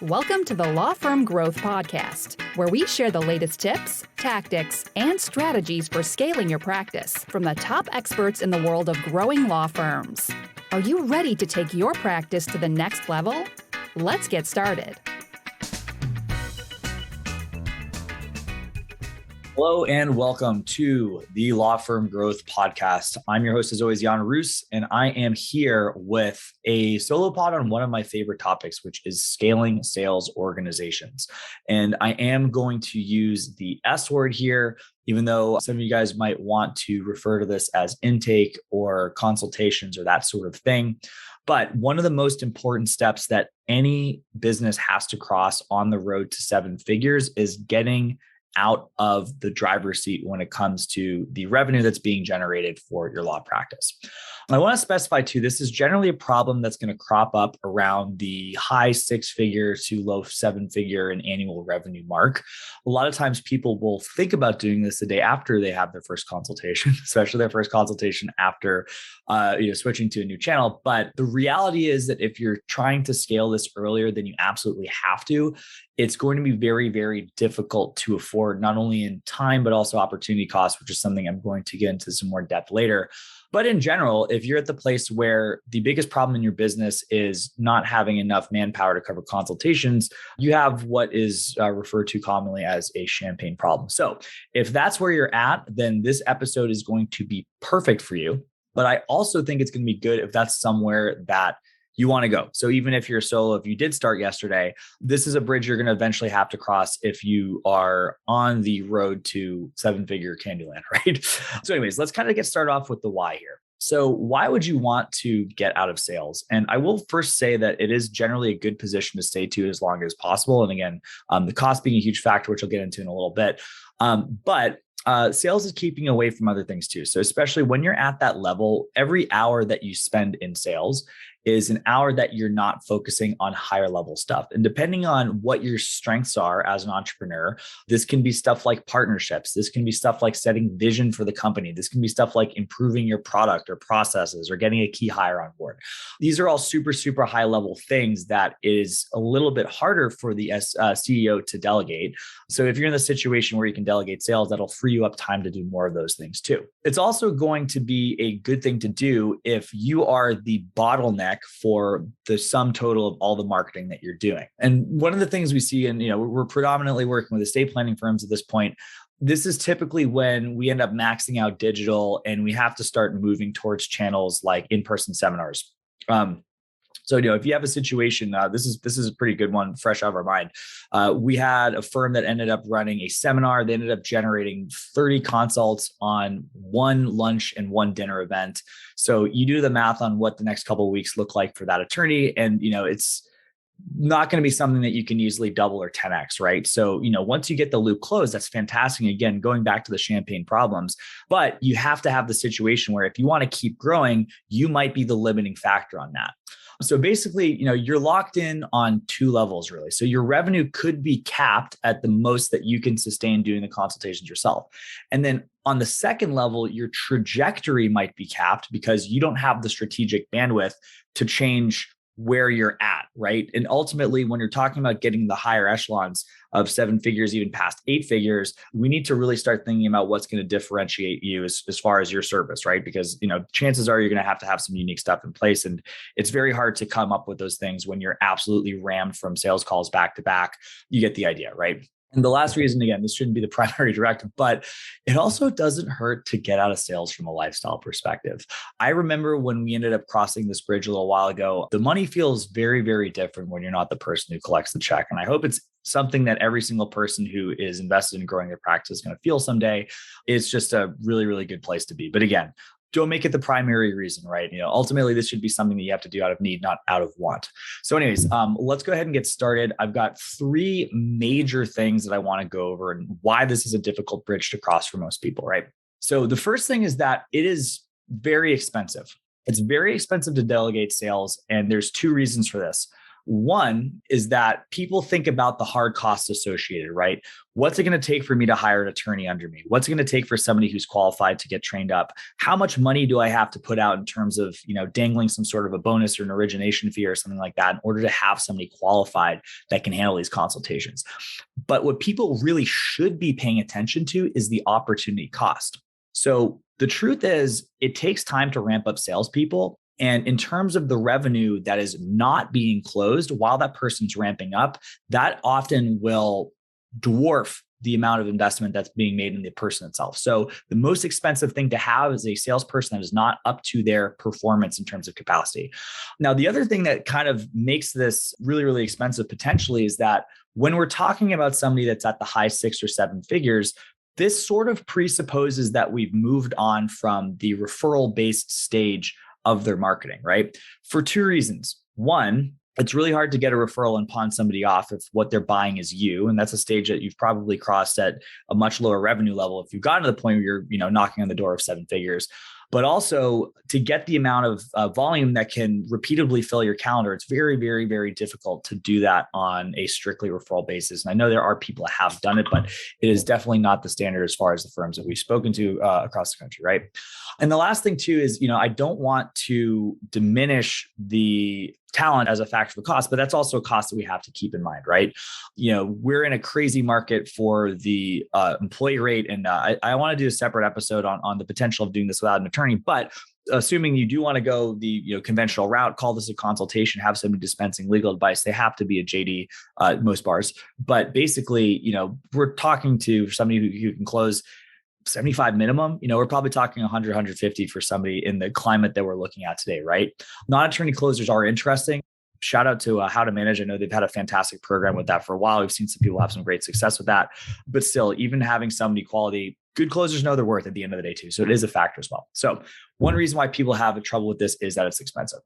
Welcome to the Law Firm Growth Podcast, where we share the latest tips, tactics, and strategies for scaling your practice from the top experts in the world of growing law firms. Are you ready to take your practice to the next level? Let's get started. Hello and welcome to the Law Firm Growth Podcast. I'm your host, as always, Jan Roos, and I am here with a solo pod on one of my favorite topics, which is scaling sales organizations. And I am going to use the S word here, even though some of you guys might want to refer to this as intake or consultations or that sort of thing. But one of the most important steps that any business has to cross on the road to seven figures is getting out of the driver's seat when it comes to the revenue that's being generated for your law practice. I want to specify too, this is generally a problem that's going to crop up around the high six-figure to low seven-figure in annual revenue mark. A lot of times people will think about doing this the day after they have their first consultation, especially their first consultation after switching to a new channel. But the reality is that if you're trying to scale this earlier than you absolutely have to, it's going to be very, very difficult to afford, not only in time, but also opportunity costs, which is something I'm going to get into some more depth later. But in general, if you're at the place where the biggest problem in your business is not having enough manpower to cover consultations, you have what is referred to commonly as a champagne problem. So if that's where you're at, then this episode is going to be perfect for you. But I also think it's going to be good if that's somewhere that you want to go. So even if you're solo, if you did start yesterday, this is a bridge you're going to eventually have to cross if you are on the road to seven-figure Candyland, right? So anyways, let's kind of get started off with the why here. So why would you want to get out of sales? And I will first say that it is generally a good position to stay to as long as possible. And again, the cost being a huge factor, which I'll get into in a little bit. But sales is keeping away from other things too. So especially when you're at that level, every hour that you spend in sales is an hour that you're not focusing on higher level stuff. And depending on what your strengths are as an entrepreneur, this can be stuff like partnerships. This can be stuff like setting vision for the company. This can be stuff like improving your product or processes or getting a key hire on board. These are all super, super high level things that is a little bit harder for the CEO to delegate. So if you're in the situation where you can delegate sales, that'll free you up time to do more of those things too. It's also going to be a good thing to do if you are the bottleneck for the sum total of all the marketing that you're doing. And one of the things we see, and we're predominantly working with estate planning firms at this point, this is typically when we end up maxing out digital and we have to start moving towards channels like in-person seminars. So, if you have a situation, this is a pretty good one, fresh out of our mind. We had a firm that ended up running a seminar. They ended up generating 30 consults on one lunch and one dinner event. So you do the math on what the next couple of weeks look like for that attorney. And, it's not going to be something that you can easily double or 10x, right? So, once you get the loop closed, that's fantastic. Again, going back to the champagne problems, but you have to have the situation where if you want to keep growing, you might be the limiting factor on that. So basically, you're locked in on two levels, really. So your revenue could be capped at the most that you can sustain doing the consultations yourself. And then on the second level, your trajectory might be capped because you don't have the strategic bandwidth to change where you're at, right? And ultimately, when you're talking about getting the higher echelons of seven figures, even past eight figures, we need to really start thinking about what's going to differentiate you as far as your service, right? Because, chances are you're going to have some unique stuff in place. And it's very hard to come up with those things when you're absolutely rammed from sales calls back to back. You get the idea, right? And the last reason, again, this shouldn't be the primary directive, but it also doesn't hurt to get out of sales from a lifestyle perspective. I remember when we ended up crossing this bridge a little while ago, the money feels very, very different when you're not the person who collects the check. And I hope it's something that every single person who is invested in growing their practice is going to feel someday. It's just a really, really good place to be. But again, don't make it the primary reason, right? Ultimately, this should be something that you have to do out of need, not out of want. So anyways, let's go ahead and get started. I've got three major things that I want to go over and why this is a difficult bridge to cross for most people, right? So the first thing is that it is very expensive. It's very expensive to delegate sales. And there's two reasons for this. One is that people think about the hard costs associated, right? What's it going to take for me to hire an attorney under me? What's it going to take for somebody who's qualified to get trained up? How much money do I have to put out in terms of, dangling some sort of a bonus or an origination fee or something like that in order to have somebody qualified that can handle these consultations? But what people really should be paying attention to is the opportunity cost. So the truth is, it takes time to ramp up salespeople. And in terms of the revenue that is not being closed while that person's ramping up, that often will dwarf the amount of investment that's being made in the person itself. So the most expensive thing to have is a salesperson that is not up to their performance in terms of capacity. Now, the other thing that kind of makes this really, really expensive potentially is that when we're talking about somebody that's at the high 6 or 7 figures, this sort of presupposes that we've moved on from the referral-based stage of their marketing, right? For 2 reasons. One, it's really hard to get a referral and pawn somebody off if what they're buying is you. And that's a stage that you've probably crossed at a much lower revenue level if you've gotten to the point where you're, knocking on the door of 7 figures. But also to get the amount of volume that can repeatedly fill your calendar, it's very, very, very difficult to do that on a strictly referral basis. And I know there are people that have done it, but it is definitely not the standard as far as the firms that we've spoken to across the country, right? And the last thing too is, I don't want to diminish the talent as a factor of cost, but that's also a cost that we have to keep in mind, right? We're in a crazy market for the employee rate. And I want to do a separate episode on the potential of doing this without an attorney, but assuming you do want to go the conventional route, call this a consultation, have somebody dispensing legal advice, they have to be a JD, most bars. But basically, we're talking to somebody who can close 75 minimum, we're probably talking 100, 150 for somebody in the climate that we're looking at today, right? Non-attorney closers are interesting. Shout out to How to Manage. I know they've had a fantastic program with that for a while. We've seen some people have some great success with that, but still, even having somebody quality, good closers know their worth at the end of the day too. So it is a factor as well. So one reason why people have trouble with this is that it's expensive.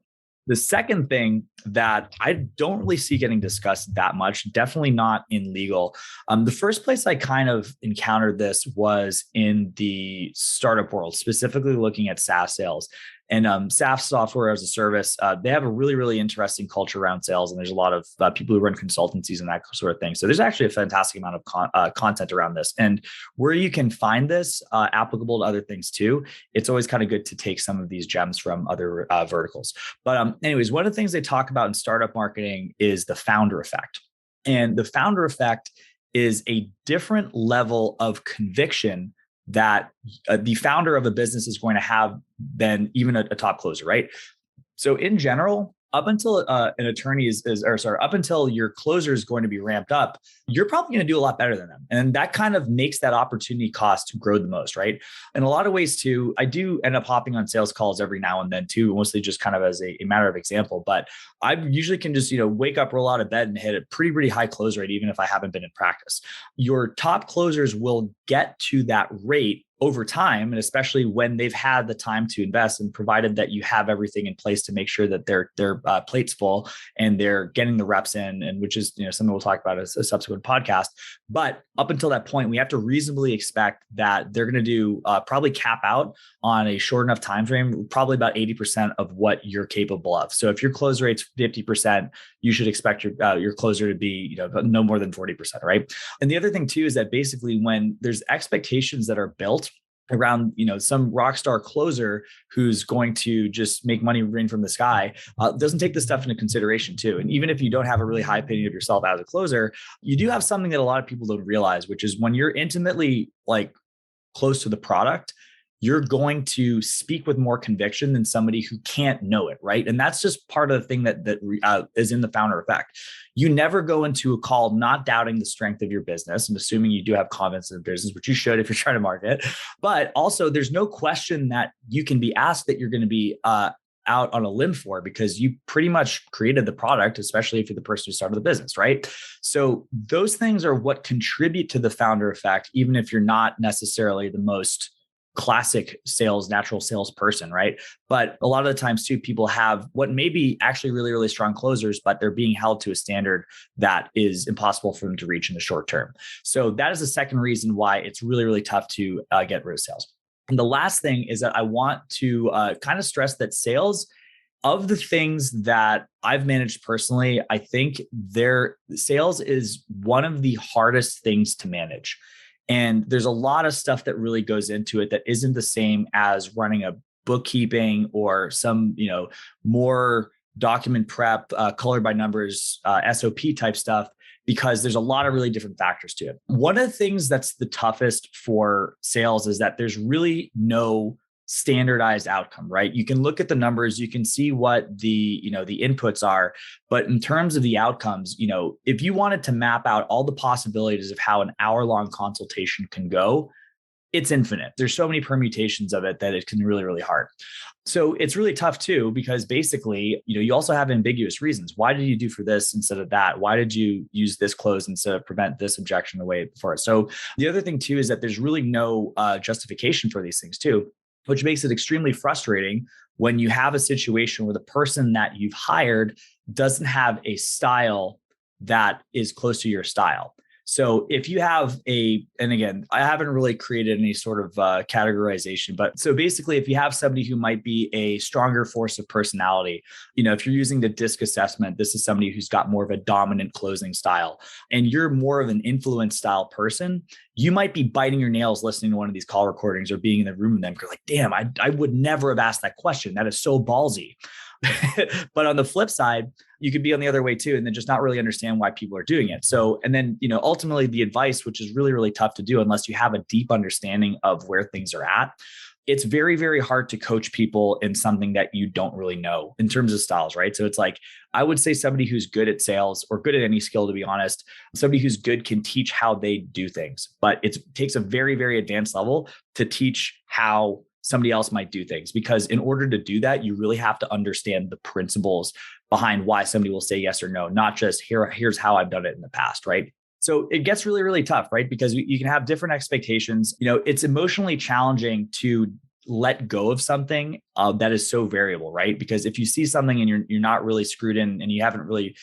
The second thing that I don't really see getting discussed that much, definitely not in legal. The first place I kind of encountered this was in the startup world, specifically looking at SaaS sales. And SaaS, software as a service, they have a really, really interesting culture around sales. And there's a lot of people who run consultancies and that sort of thing. So there's actually a fantastic amount of content around this. And where you can find this applicable to other things too, it's always kind of good to take some of these gems from other verticals. But anyways, one of the things they talk about in startup marketing is the founder effect. And the founder effect is a different level of conviction that the founder of a business is going to have than even a top closer, right? So in general, up until an attorney up until your closer is going to be ramped up, you're probably going to do a lot better than them. And that kind of makes that opportunity cost to grow the most, right? In a lot of ways too, I do end up hopping on sales calls every now and then too, mostly just kind of as a matter of example, but I usually can just, wake up, roll out of bed and hit a pretty high close rate, even if I haven't been in practice. Your top closers will get to that rate over time, and especially when they've had the time to invest, and provided that you have everything in place to make sure that their plate's full and they're getting the reps in, and which is something we'll talk about as a subsequent podcast. But up until that point, we have to reasonably expect that they're going to do probably cap out on a short enough time frame, probably about 80% of what you're capable of. So if your close rate's 50%, you should expect your closer to be no more than 40%, right? And the other thing too is that basically when there's expectations that are built around some rock star closer who's going to just make money rain from the sky, doesn't take this stuff into consideration too. And even if you don't have a really high opinion of yourself as a closer, you do have something that a lot of people don't realize, which is when you're intimately close to the product, you're going to speak with more conviction than somebody who can't know it, right? And that's just part of the thing that is in the founder effect. You never go into a call not doubting the strength of your business and assuming you do have confidence in the business, which you should if you're trying to market. But also, there's no question that you can be asked that you're going to be out on a limb for, because you pretty much created the product, especially if you're the person who started the business, right? So those things are what contribute to the founder effect, even if you're not necessarily the most classic natural salesperson, right? But a lot of the times too, people have what may be actually really, really strong closers, but they're being held to a standard that is impossible for them to reach in the short term. So that is the second reason why it's really, really tough to get rid of sales. And the last thing is that I want to kind of stress that sales Of the things that I've managed personally, I think sales is one of the hardest things to manage. And there's a lot of stuff that really goes into it that isn't the same as running a bookkeeping or some, more document prep, color by numbers, SOP type stuff, because there's a lot of really different factors to it. One of the things that's the toughest for sales is that there's really no standardized outcome, right? You can look at the numbers, you can see what the inputs are, but in terms of the outcomes, if you wanted to map out all the possibilities of how an hour-long consultation can go, it's infinite. There's so many permutations of it that it can be really, really hard. So it's really tough too, because basically, you also have ambiguous reasons. Why did you do for this instead of that? Why did you use this close instead of prevent this objection the way before? So the other thing too is that there's really no justification for these things too, which makes it extremely frustrating when you have a situation where the person that you've hired doesn't have a style that is close to your style. So if you have and again, I haven't really created any sort of categorization, but so basically if you have somebody who might be a stronger force of personality, if you're using the DISC assessment, this is somebody who's got more of a dominant closing style, and you're more of an influence style person, you might be biting your nails listening to one of these call recordings or being in the room with them. You're like, damn, I would never have asked that question. That is so ballsy. But on the flip side, you could be on the other way too, and then just not really understand why people are doing it. So, and then, ultimately the advice, which is really, really tough to do unless you have a deep understanding of where things are at. It's very, very hard to coach people in something that you don't really know in terms of styles, right? So it's like, I would say somebody who's good at sales or good at any skill, to be honest, somebody who's good can teach how they do things, but it takes a very, very advanced level to teach how somebody else might do things, because in order to do that, you really have to understand the principles behind why somebody will say yes or no, not just here's how I've done it in the past, right? So it gets really, really tough, right? Because you can have different expectations. It's emotionally challenging to let go of something that is so variable, right? Because if you see something and you're not really screwed in and you haven't really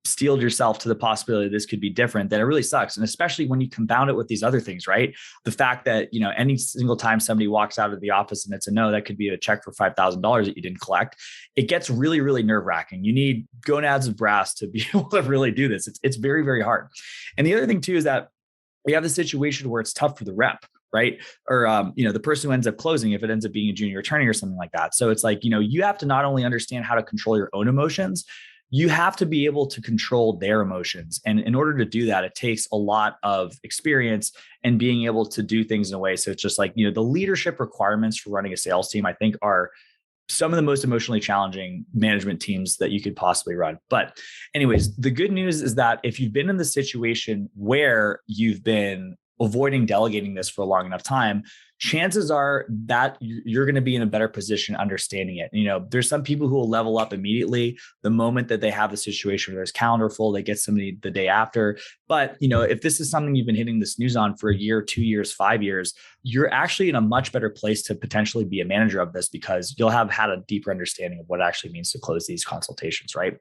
steeled yourself to the possibility this could be different, then it really sucks. And especially when you compound it with these other things, right? The fact that, any single time somebody walks out of the office and it's a no, that could be a check for $5,000 that you didn't collect. It gets really, really nerve wracking. You need gonads of brass to be able to really do this. It's very, very hard. And the other thing too, is that we have the situation where it's tough for the rep, right? Or, the person who ends up closing, if it ends up being a junior attorney or something like that. So it's like, you have to not only understand how to control your own emotions, you have to be able to control their emotions. And in order to do that, it takes a lot of experience and being able to do things in a way. So it's just like, the leadership requirements for running a sales team, I think, are some of the most emotionally challenging management teams that you could possibly run. But anyways, the good news is that if you've been in the situation where you've been avoiding delegating this for a long enough time, chances are that you're going to be in a better position understanding it. There's some people who will level up immediately the moment that they have the situation where there's calendar full, they get somebody the day after. But, if this is something you've been hitting the snooze on for a year, 2 years, 5 years, you're actually in a much better place to potentially be a manager of this, because you'll have had a deeper understanding of what it actually means to close these consultations, right?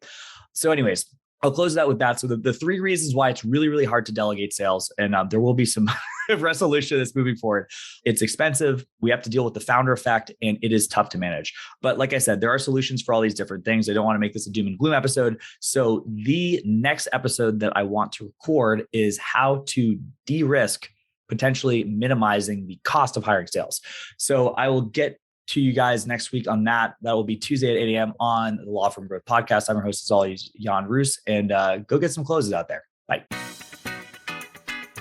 So anyways, I'll close that with that. So the three reasons why it's really, really hard to delegate sales, and there will be some resolution that's moving forward. It's expensive. We have to deal with the founder effect, and it is tough to manage. But like I said, there are solutions for all these different things. I don't want to make this a doom and gloom episode. So the next episode that I want to record is how to de-risk potentially minimizing the cost of hiring sales. So I will get to you guys next week on that. That will be Tuesday at 8 a.m. on the Law Firm Growth Podcast. I'm your host, as always, Jan Roos, and go get some closes out there. Bye.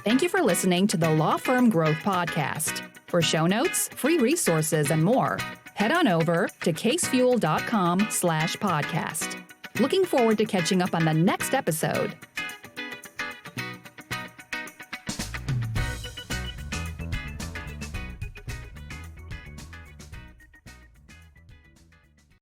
Thank you for listening to the Law Firm Growth Podcast. For show notes, free resources, and more, head on over to casefuel.com/podcast. Looking forward to catching up on the next episode.